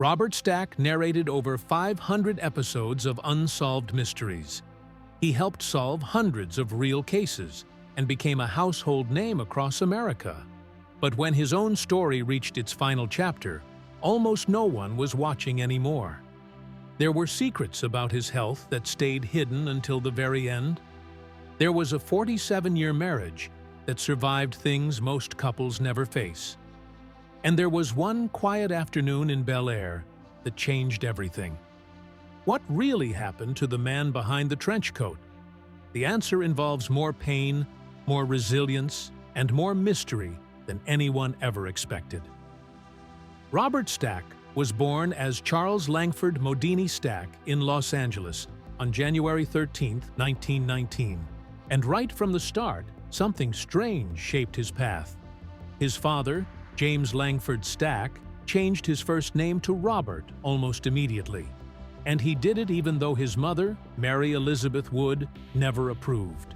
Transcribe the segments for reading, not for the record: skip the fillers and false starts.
Robert Stack narrated over 500 episodes of Unsolved Mysteries. He helped solve hundreds of real cases and became a household name across America. But when his own story reached its final chapter, almost no one was watching anymore. There were secrets about his health that stayed hidden until the very end. There was a 47-year marriage that survived things most couples never face. And there was one quiet afternoon in Bel Air that changed everything. What really happened to the man behind the trench coat? The answer involves more pain, more resilience, and more mystery than anyone ever expected. Robert Stack was born as Charles Langford Modini Stack in Los Angeles on January 13, 1919. And right from the start, something strange shaped his path. His father, James Langford Stack, changed his first name to Robert almost immediately. And he did it even though his mother, Mary Elizabeth Wood, never approved.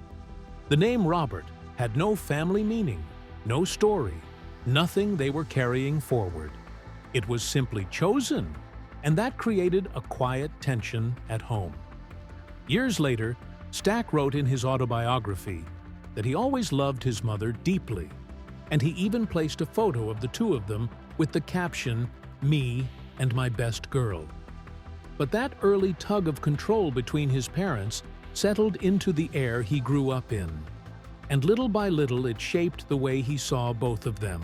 The name Robert had no family meaning, no story, nothing they were carrying forward. It was simply chosen, and that created a quiet tension at home. Years later, Stack wrote in his autobiography that he always loved his mother deeply, and he even placed a photo of the two of them with the caption, "Me and my best girl." But that early tug of control between his parents settled into the air he grew up in, and little by little it shaped the way he saw both of them,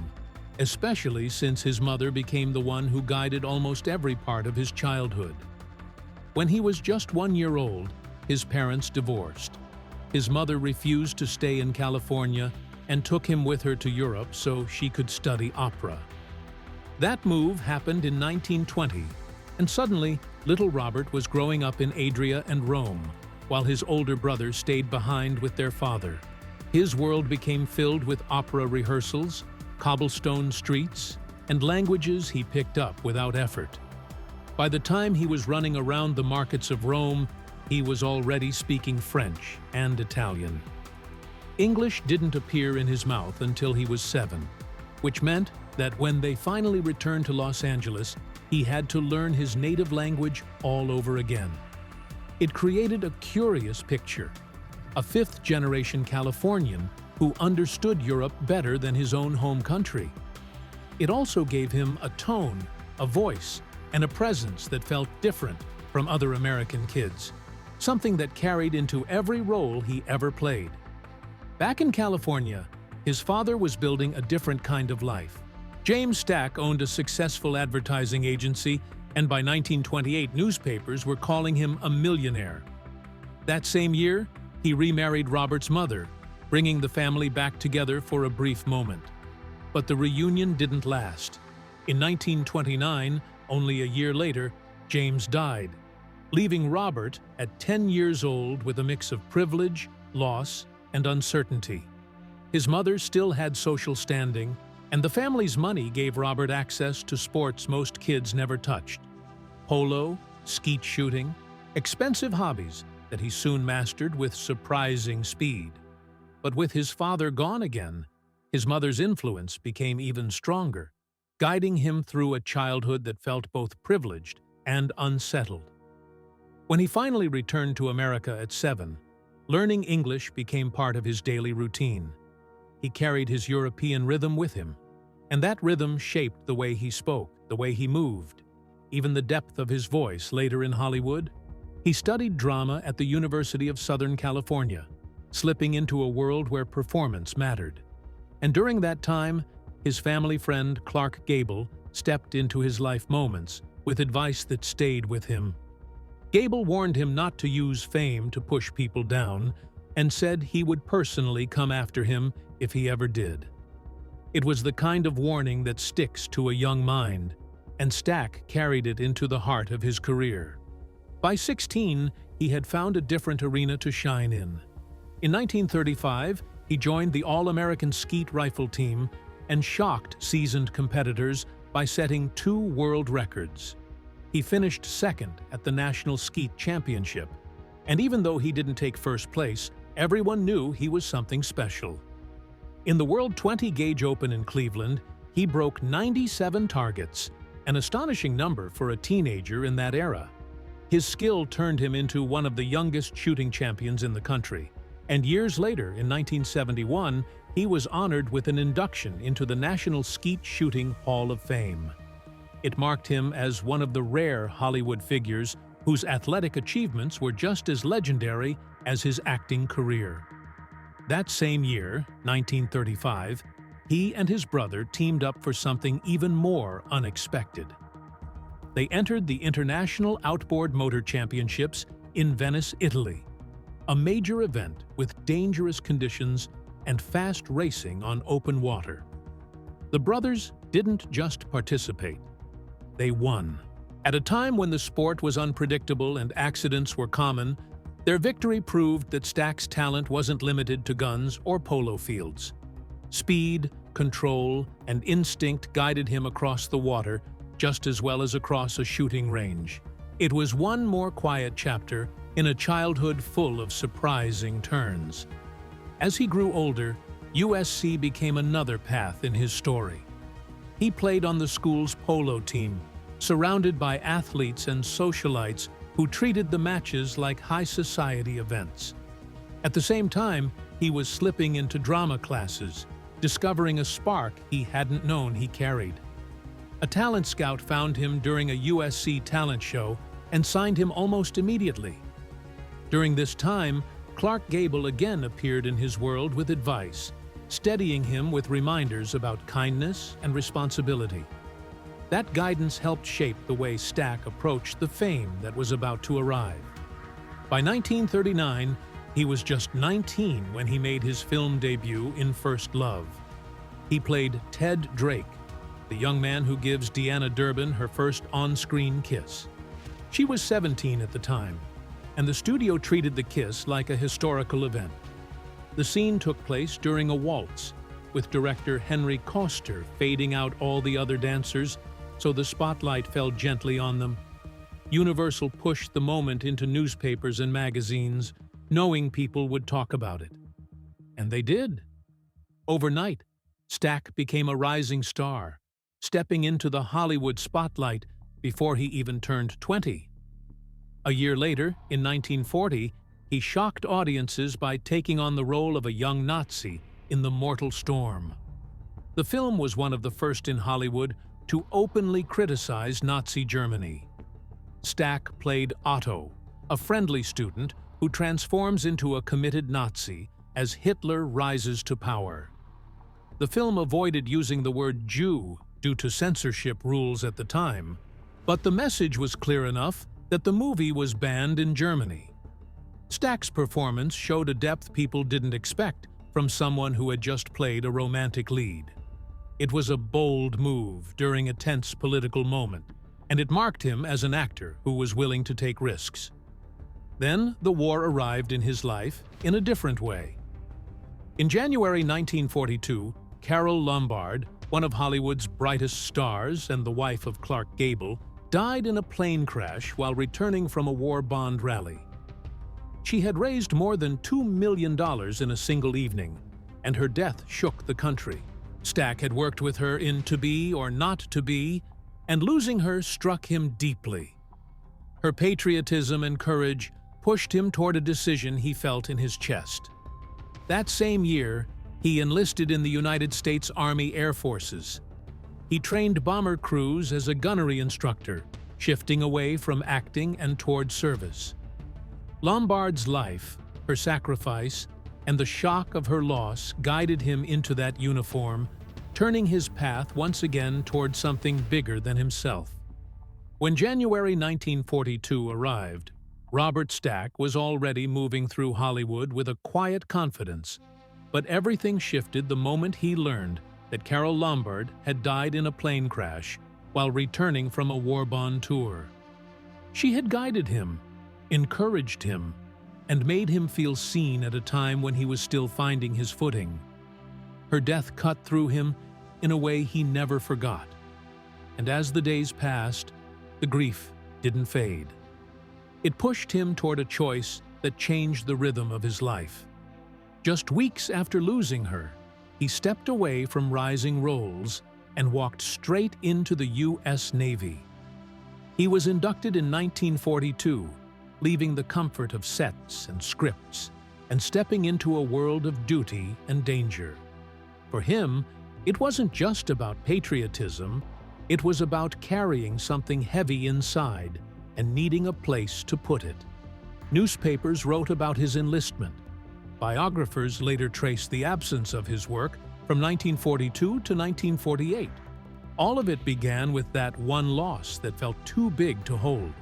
especially since his mother became the one who guided almost every part of his childhood. When he was just 1 year old, his parents divorced. His mother refused to stay in California and took him with her to Europe so she could study opera. That move happened in 1920, and suddenly, little Robert was growing up in Adria and Rome, while his older brother stayed behind with their father. His world became filled with opera rehearsals, cobblestone streets, and languages he picked up without effort. By the time he was running around the markets of Rome, he was already speaking French and Italian. English didn't appear in his mouth until he was 7, which meant that when they finally returned to Los Angeles, he had to learn his native language all over again. It created a curious picture: a fifth-generation Californian who understood Europe better than his own home country. It also gave him a tone, a voice, and a presence that felt different from other American kids, something that carried into every role he ever played. Back in California, his father was building a different kind of life. James Stack owned a successful advertising agency, and by 1928 newspapers were calling him a millionaire. That same year, he remarried Robert's mother, bringing the family back together for a brief moment. But the reunion didn't last. In 1929, only a year later, James died, leaving Robert at 10 years old with a mix of privilege, loss, and uncertainty. His mother still had social standing, and the family's money gave Robert access to sports most kids never touched: polo, skeet shooting, expensive hobbies that he soon mastered with surprising speed. But with his father gone again, his mother's influence became even stronger, guiding him through a childhood that felt both privileged and unsettled. When he finally returned to America at 7, learning English became part of his daily routine. He carried his European rhythm with him, and that rhythm shaped the way he spoke, the way he moved, even the depth of his voice later in Hollywood. He studied drama at the University of Southern California, slipping into a world where performance mattered. And during that time, his family friend Clark Gable stepped into his life moments with advice that stayed with him. Gable warned him not to use fame to push people down, and said he would personally come after him if he ever did. It was the kind of warning that sticks to a young mind, and Stack carried it into the heart of his career. By 16, he had found a different arena to shine in. In 1935, he joined the All-American Skeet Rifle Team and shocked seasoned competitors by setting 2 world records. He finished second at the National Skeet Championship, and even though he didn't take first place, everyone knew he was something special. In the World 20 Gauge Open in Cleveland, he broke 97 targets an astonishing number for a teenager in that era. His skill turned him into one of the youngest shooting champions in the country, and years later, in 1971, he was honored with an induction into the National Skeet Shooting Hall of Fame. It marked him as one of the rare Hollywood figures whose athletic achievements were just as legendary as his acting career. That same year, 1935, he and his brother teamed up for something even more unexpected. They entered the International Outboard Motor Championships in Venice, Italy, a major event with dangerous conditions and fast racing on open water. The brothers didn't just participate, they won. At a time when the sport was unpredictable and accidents were common, their victory proved that Stack's talent wasn't limited to guns or polo fields. Speed, control, and instinct guided him across the water just as well as across a shooting range. It was one more quiet chapter in a childhood full of surprising turns. As he grew older, USC became another path in his story. He played on the school's polo team, surrounded by athletes and socialites who treated the matches like high society events. At the same time, he was slipping into drama classes, discovering a spark he hadn't known he carried. A talent scout found him during a USC talent show and signed him almost immediately. During this time, Clark Gable again appeared in his world with advice, steadying him with reminders about kindness and responsibility. That guidance helped shape the way Stack approached the fame that was about to arrive. By 1939, he was just 19 when he made his film debut in First Love. He played Ted Drake, the young man who gives Deanna Durbin her first on-screen kiss. She was 17 at the time, and the studio treated the kiss like a historical event. The scene took place during a waltz, with director Henry Koster fading out all the other dancers so the spotlight fell gently on them. Universal pushed the moment into newspapers and magazines, knowing people would talk about it. And they did. Overnight, Stack became a rising star, stepping into the Hollywood spotlight before he even turned 20. A year later, in 1940, he shocked audiences by taking on the role of a young Nazi in The Mortal Storm. The film was one of the first in Hollywood to openly criticize Nazi Germany. Stack played Otto, a friendly student who transforms into a committed Nazi as Hitler rises to power. The film avoided using the word Jew due to censorship rules at the time, but the message was clear enough that the movie was banned in Germany. Stack's performance showed a depth people didn't expect from someone who had just played a romantic lead. It was a bold move during a tense political moment, and it marked him as an actor who was willing to take risks. Then the war arrived in his life in a different way. In January 1942, Carole Lombard, one of Hollywood's brightest stars and the wife of Clark Gable, died in a plane crash while returning from a war bond rally. She had raised more than $2 million in a single evening, and her death shook the country. Stack had worked with her in To Be or Not to Be, and losing her struck him deeply. Her patriotism and courage pushed him toward a decision he felt in his chest. That same year, he enlisted in the United States Army Air Forces. He trained bomber crews as a gunnery instructor, shifting away from acting and toward service. Lombard's life, her sacrifice, and the shock of her loss guided him into that uniform, turning his path once again toward something bigger than himself. When January 1942 arrived, Robert Stack was already moving through Hollywood with a quiet confidence, but everything shifted the moment he learned that Carole Lombard had died in a plane crash while returning from a war bond tour. She had guided him, encouraged him, and made him feel seen at a time when he was still finding his footing. Her death cut through him in a way he never forgot. And as the days passed, the grief didn't fade. It pushed him toward a choice that changed the rhythm of his life. Just weeks after losing her, he stepped away from rising roles and walked straight into the U.S. Navy. He was inducted in 1942, leaving the comfort of sets and scripts and stepping into a world of duty and danger. For him, it wasn't just about patriotism, it was about carrying something heavy inside and needing a place to put it. Newspapers wrote about his enlistment. Biographers later traced the absence of his work from 1942 to 1948. All of it began with that one loss that felt too big to hold.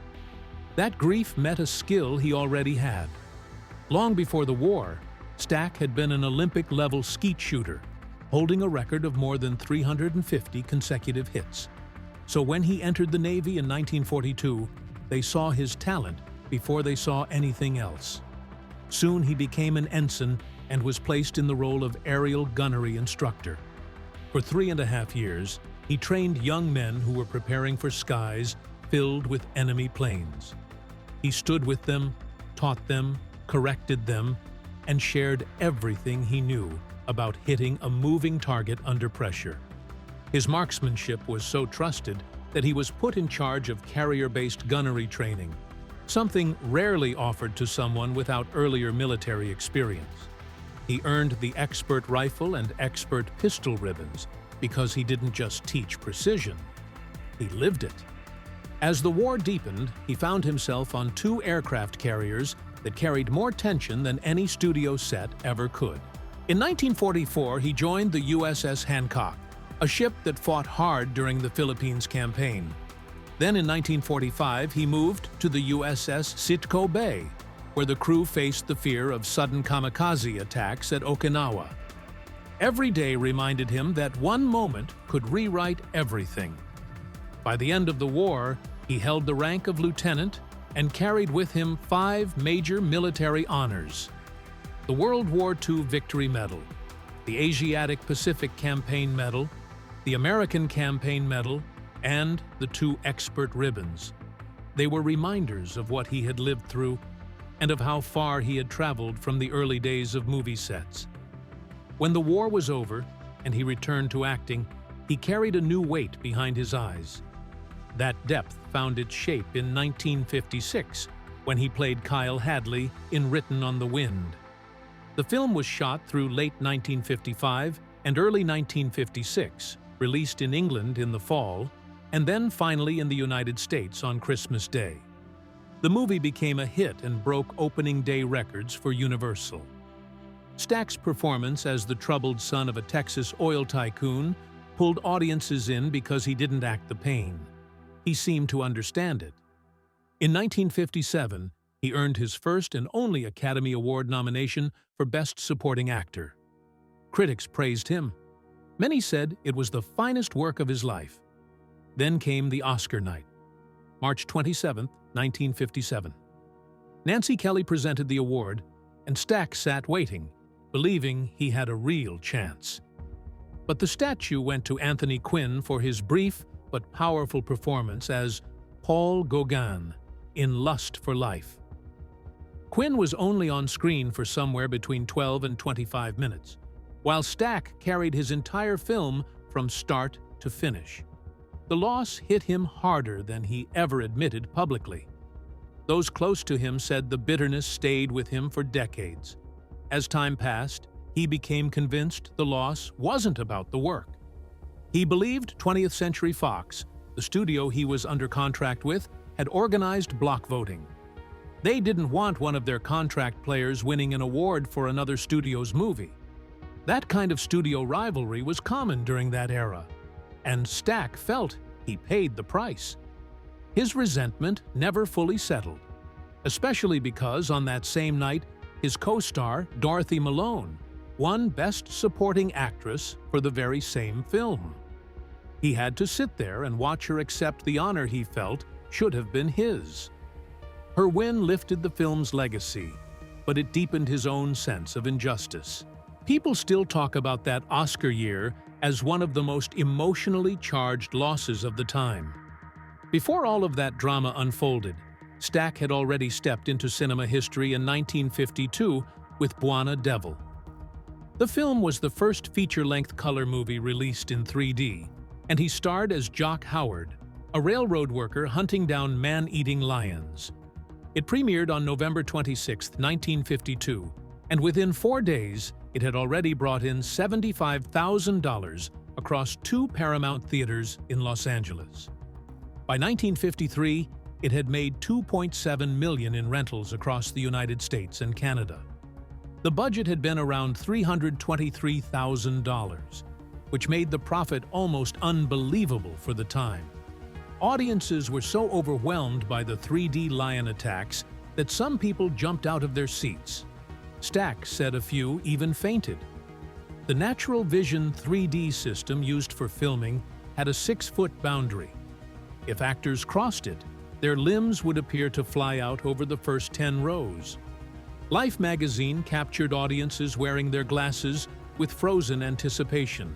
That grief met a skill he already had. Long before the war, Stack had been an Olympic-level skeet shooter, holding a record of more than 350 consecutive hits. So when he entered the Navy in 1942, they saw his talent before they saw anything else. Soon he became an ensign and was placed in the role of aerial gunnery instructor. For 3.5 years, he trained young men who were preparing for skies filled with enemy planes. He stood with them, taught them, corrected them, and shared everything he knew about hitting a moving target under pressure. His marksmanship was so trusted that he was put in charge of carrier-based gunnery training, something rarely offered to someone without earlier military experience. He earned the expert rifle and expert pistol ribbons because he didn't just teach precision, he lived it. As the war deepened, he found himself on 2 aircraft carriers that carried more tension than any studio set ever could. In 1944, he joined the USS Hancock, a ship that fought hard during the Philippines campaign. Then in 1945, he moved to the USS Sitco Bay, where the crew faced the fear of sudden kamikaze attacks at Okinawa. Every day reminded him that one moment could rewrite everything. By the end of the war, he held the rank of lieutenant and carried with him 5 major military honors: the World War II Victory Medal, the Asiatic Pacific Campaign Medal, the American Campaign Medal, and the 2 expert ribbons. They were reminders of what he had lived through and of how far he had traveled from the early days of movie sets. When the war was over and he returned to acting, he carried a new weight behind his eyes. That depth found its shape in 1956 when he played Kyle Hadley in Written on the Wind. The film was shot through late 1955 and early 1956, released in England in the fall, and then finally in the United States on Christmas Day. The movie became a hit and broke opening day records for Universal. Stack's performance as the troubled son of a Texas oil tycoon pulled audiences in because he didn't act the pain. He seemed to understand it. In 1957, he earned his first and only Academy Award nomination for Best Supporting Actor. Critics praised him. Many said it was the finest work of his life. Then came the Oscar night, March 27, 1957. Nancy Kelly presented the award, and Stack sat waiting, believing he had a real chance. But the statue went to Anthony Quinn for his brief but powerful performance as Paul Gauguin in Lust for Life. Quinn was only on screen for somewhere between 12 and 25 minutes, while Stack carried his entire film from start to finish. The loss hit him harder than he ever admitted publicly. Those close to him said the bitterness stayed with him for decades. As time passed, he became convinced the loss wasn't about the work. He believed 20th Century Fox, the studio he was under contract with, had organized block voting. They didn't want one of their contract players winning an award for another studio's movie. That kind of studio rivalry was common during that era, and Stack felt he paid the price. His resentment never fully settled, especially because on that same night, his co-star, Dorothy Malone, won Best Supporting Actress for the very same film. He had to sit there and watch her accept the honor he felt should have been his. Her win lifted the film's legacy, but it deepened his own sense of injustice. People still talk about that Oscar year as one of the most emotionally charged losses of the time. Before all of that drama unfolded, Stack had already stepped into cinema history in 1952 with Buona Devil. The film was the first feature-length color movie released in 3D, and he starred as Jock Howard, a railroad worker hunting down man-eating lions. It premiered on November 26, 1952, and within 4 days, it had already brought in $75,000 across 2 Paramount theaters in Los Angeles. By 1953, it had made $2.7 million in rentals across the United States and Canada. The budget had been around $323,000, which made the profit almost unbelievable for the time. Audiences were so overwhelmed by the 3D lion attacks that some people jumped out of their seats. Stack said a few even fainted. The Natural Vision 3D system used for filming had a 6-foot boundary. If actors crossed it, their limbs would appear to fly out over the first 10 rows. Life magazine captured audiences wearing their glasses with frozen anticipation.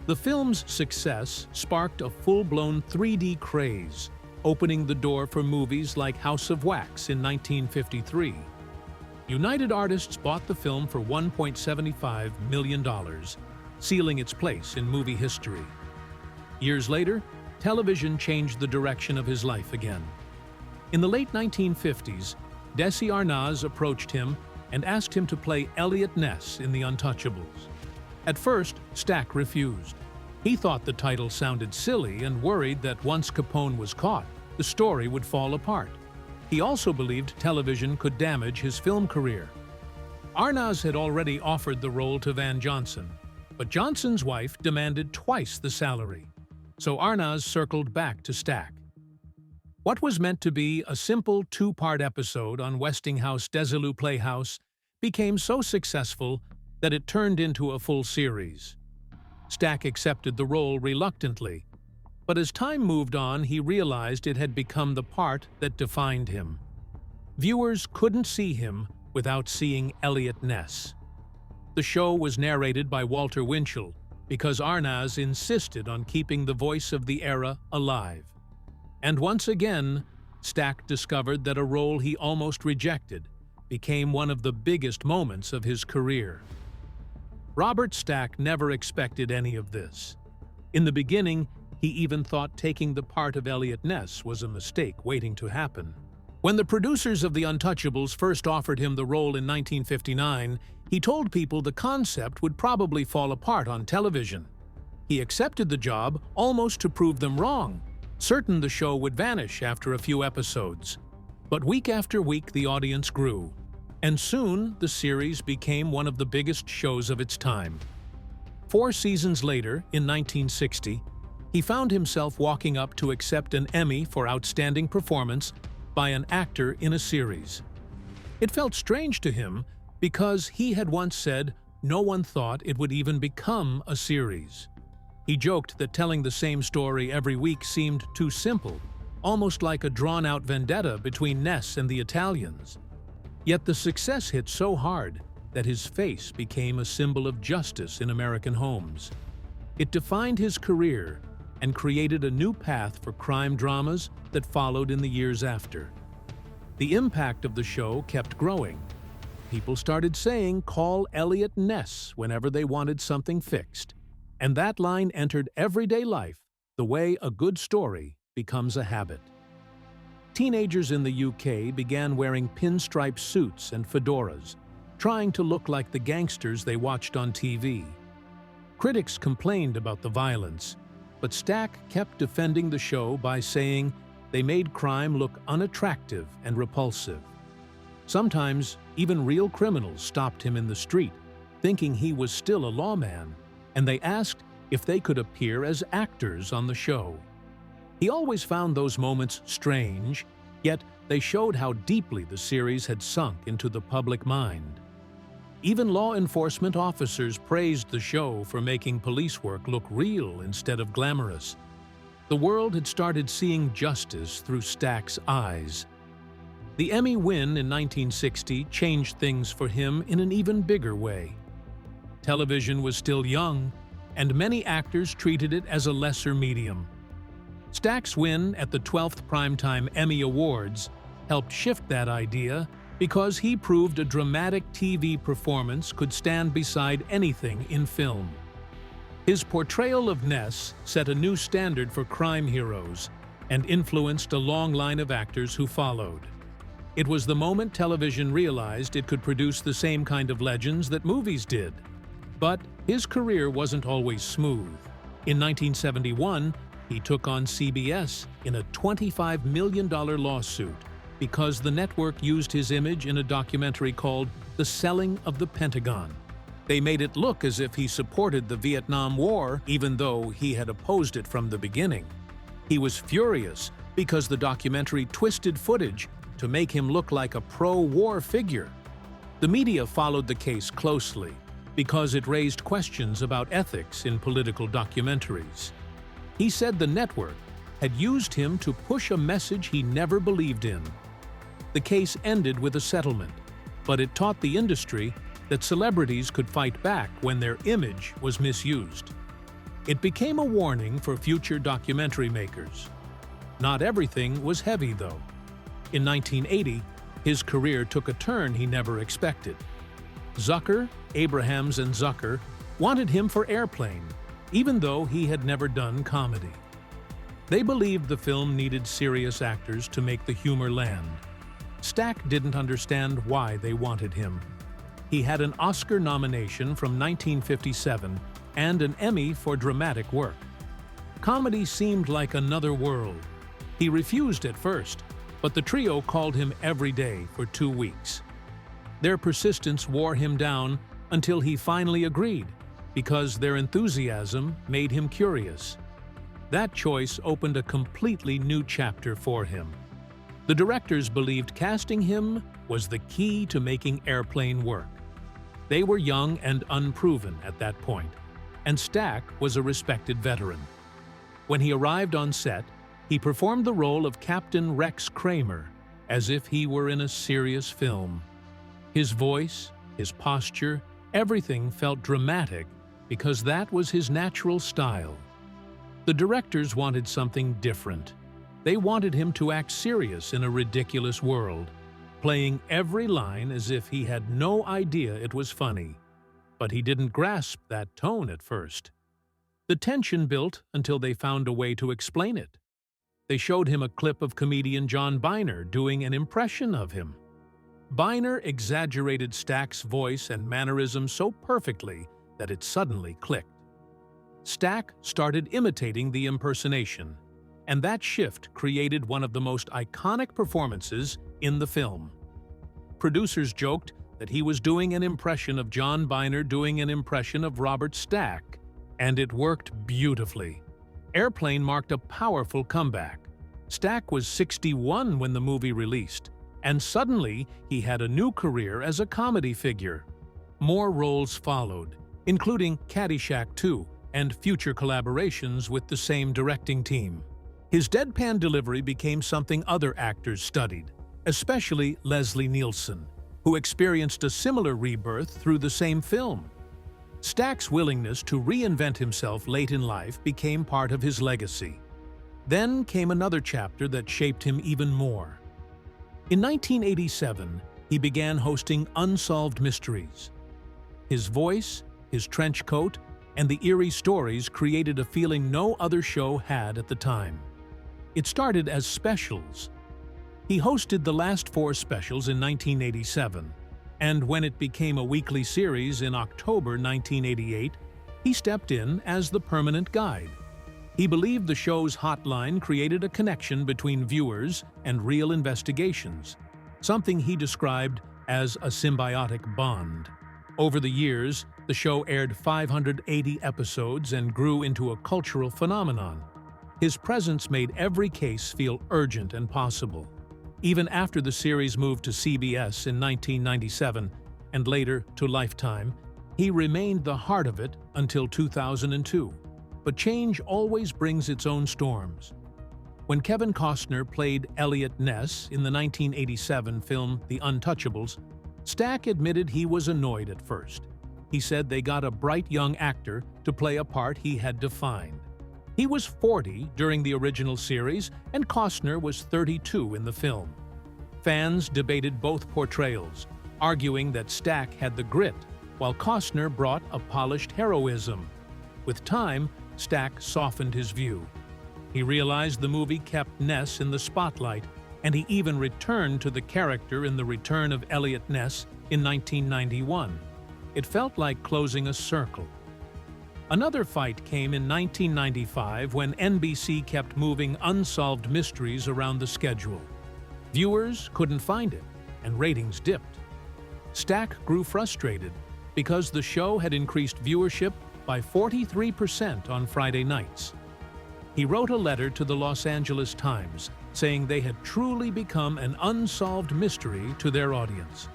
The film's success sparked a full-blown 3D craze, opening the door for movies like House of Wax in 1953. United Artists bought the film for $1.75 million, sealing its place in movie history. Years later, television changed the direction of his life again. In the late 1950s, Desi Arnaz approached him and asked him to play Eliot Ness in The Untouchables. At first, Stack refused. He thought the title sounded silly and worried that once Capone was caught, the story would fall apart. He also believed television could damage his film career. Arnaz had already offered the role to Van Johnson, but Johnson's wife demanded twice the salary, so Arnaz circled back to Stack. What was meant to be a simple 2-part episode on Westinghouse Desilu Playhouse became so successful that it turned into a full series. Stack accepted the role reluctantly, but as time moved on, he realized it had become the part that defined him. Viewers couldn't see him without seeing Eliot Ness. The show was narrated by Walter Winchell because Arnaz insisted on keeping the voice of the era alive. And once again, Stack discovered that a role he almost rejected became one of the biggest moments of his career. Robert Stack never expected any of this. In the beginning, he even thought taking the part of Eliot Ness was a mistake waiting to happen. When the producers of The Untouchables first offered him the role in 1959, he told people the concept would probably fall apart on television. He accepted the job almost to prove them wrong, certain the show would vanish after a few episodes. But week after week, the audience grew, and soon the series became one of the biggest shows of its time. 4 seasons later, in 1960, he found himself walking up to accept an Emmy for Outstanding Performance by an actor in a series. It felt strange to him because he had once said no one thought it would even become a series. He joked that telling the same story every week seemed too simple, almost like a drawn-out vendetta between Ness and the Italians. Yet the success hit so hard that his face became a symbol of justice in American homes. It defined his career and created a new path for crime dramas that followed in the years after. The impact of the show kept growing. People started saying, "Call Eliot Ness," whenever they wanted something fixed. And that line entered everyday life, the way a good story becomes a habit. Teenagers in the UK began wearing pinstripe suits and fedoras, trying to look like the gangsters they watched on TV. Critics complained about the violence, but Stack kept defending the show by saying they made crime look unattractive and repulsive. Sometimes, even real criminals stopped him in the street, thinking he was still a lawman, and they asked if they could appear as actors on the show. He always found those moments strange, yet they showed how deeply the series had sunk into the public mind. Even law enforcement officers praised the show for making police work look real instead of glamorous. The world had started seeing justice through Stack's eyes. The Emmy win in 1960 changed things for him in an even bigger way. Television was still young, and many actors treated it as a lesser medium. Stack's win at the 12th Primetime Emmy Awards helped shift that idea because he proved a dramatic TV performance could stand beside anything in film. His portrayal of Ness set a new standard for crime heroes and influenced a long line of actors who followed. It was the moment television realized it could produce the same kind of legends that movies did. But his career wasn't always smooth. In 1971, he took on CBS in a $25 million lawsuit because the network used his image in a documentary called The Selling of the Pentagon. They made it look as if he supported the Vietnam War, even though he had opposed it from the beginning. He was furious because the documentary twisted footage to make him look like a pro-war figure. The media followed the case closely because it raised questions about ethics in political documentaries. He said the network had used him to push a message he never believed in. The case ended with a settlement, but it taught the industry that celebrities could fight back when their image was misused. It became a warning for future documentary makers. Not everything was heavy, though. In 1980, his career took a turn he never expected. Zucker, Abrahams and Zucker wanted him for Airplane, even though he had never done comedy. They believed the film needed serious actors to make the humor land. Stack didn't understand why they wanted him. He had an Oscar nomination from 1957 and an Emmy for dramatic work. Comedy seemed like another world. He refused at first, but the trio called him every day for 2 weeks. Their persistence wore him down until he finally agreed, because their enthusiasm made him curious. That choice opened a completely new chapter for him. The directors believed casting him was the key to making Airplane work. They were young and unproven at that point, and Stack was a respected veteran. When he arrived on set, he performed the role of Captain Rex Kramer, as if he were in a serious film. His voice, his posture, everything felt dramatic because that was his natural style. The directors wanted something different. They wanted him to act serious in a ridiculous world, playing every line as if he had no idea it was funny. But he didn't grasp that tone at first. The tension built until they found a way to explain it. They showed him a clip of comedian John Byner doing an impression of him. Byner exaggerated Stack's voice and mannerisms so perfectly that it suddenly clicked. Stack started imitating the impersonation, and that shift created one of the most iconic performances in the film. Producers joked that he was doing an impression of John Byner doing an impression of Robert Stack, and it worked beautifully. Airplane marked a powerful comeback. Stack was 61 when the movie released, and suddenly he had a new career as a comedy figure. More roles followed, including Caddyshack 2 and future collaborations with the same directing team. His deadpan delivery became something other actors studied, especially Leslie Nielsen, who experienced a similar rebirth through the same film. Stack's willingness to reinvent himself late in life became part of his legacy. Then came another chapter that shaped him even more. In 1987, he began hosting Unsolved Mysteries. His voice, his trench coat, and the eerie stories created a feeling no other show had at the time. It started as specials. He hosted the last 4 specials in 1987, and when it became a weekly series in October 1988, he stepped in as the permanent guide. He believed the show's hotline created a connection between viewers and real investigations, something he described as a symbiotic bond. Over the years, the show aired 580 episodes and grew into a cultural phenomenon. His presence made every case feel urgent and possible. Even after the series moved to CBS in 1997 and later to Lifetime, he remained the heart of it until 2002. But change always brings its own storms. When Kevin Costner played Elliot Ness in the 1987 film The Untouchables, Stack admitted he was annoyed at first. He said they got a bright young actor to play a part he had defined. He was 40 during the original series, and Costner was 32 in the film. Fans debated both portrayals, arguing that Stack had the grit, while Costner brought a polished heroism. With time, Stack softened his view. He realized the movie kept Ness in the spotlight, and he even returned to the character in The Return of Elliot Ness in 1991. It felt like closing a circle. Another fight came in 1995 when NBC kept moving Unsolved Mysteries around the schedule. Viewers couldn't find it, and ratings dipped. Stack grew frustrated because the show had increased viewership by 43% on Friday nights. He wrote a letter to the Los Angeles Times saying they had truly become an unsolved mystery to their audience.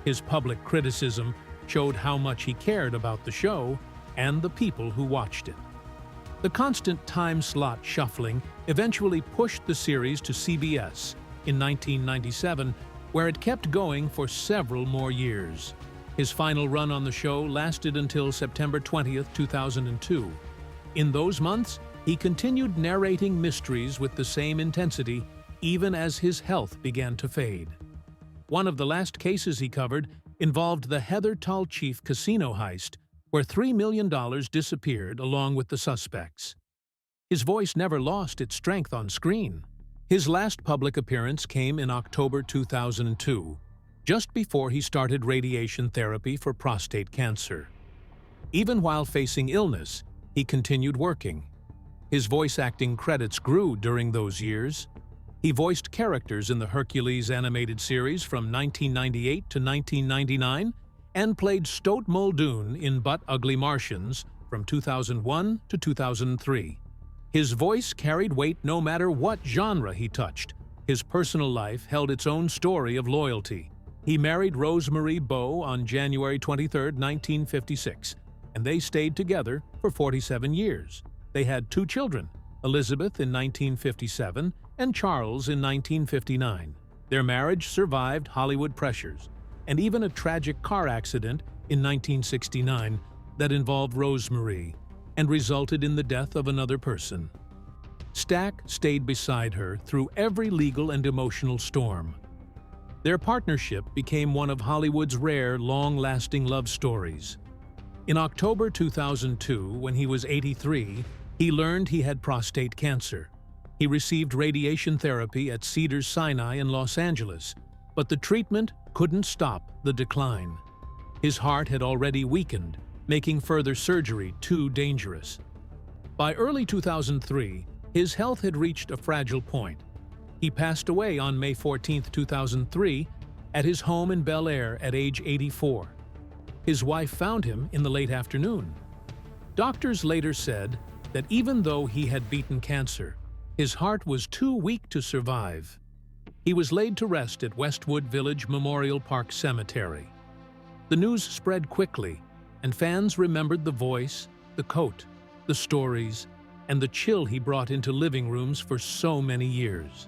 His public criticism showed how much he cared about the show and the people who watched it. The constant time slot shuffling eventually pushed the series to CBS in 1997, where it kept going for several more years. His final run on the show lasted until September 20, 2002. In those months, he continued narrating mysteries with the same intensity, even as his health began to fade. One of the last cases he covered involved the Heather Tallchief casino heist, where $3 million disappeared along with the suspects. His voice never lost its strength on screen. His last public appearance came in October 2002, just before he started radiation therapy for prostate cancer. Even while facing illness, he continued working. His voice acting credits grew during those years. He voiced characters in the Hercules animated series from 1998 to 1999 and played Stoat Muldoon in But Ugly Martians from 2001 to 2003. His voice carried weight no matter what genre he touched. His personal life held its own story of loyalty. He married Rosemary Bowe on January 23, 1956, and they stayed together for 47 years. They had 2 children, Elizabeth in 1957 and Charles in 1959. Their marriage survived Hollywood pressures and even a tragic car accident in 1969 that involved Rosemary and resulted in the death of another person. Stack stayed beside her through every legal and emotional storm. Their partnership became one of Hollywood's rare, long-lasting love stories. In October 2002, when he was 83, he learned he had prostate cancer. He received radiation therapy at Cedars-Sinai in Los Angeles, but the treatment couldn't stop the decline. His heart had already weakened, making further surgery too dangerous. By early 2003, his health had reached a fragile point. He passed away on May 14, 2003, at his home in Bel Air at age 84. His wife found him in the late afternoon. Doctors later said that even though he had beaten cancer, his heart was too weak to survive. He was laid to rest at Westwood Village Memorial Park Cemetery. The news spread quickly, and fans remembered the voice, the coat, the stories, and the chill he brought into living rooms for so many years.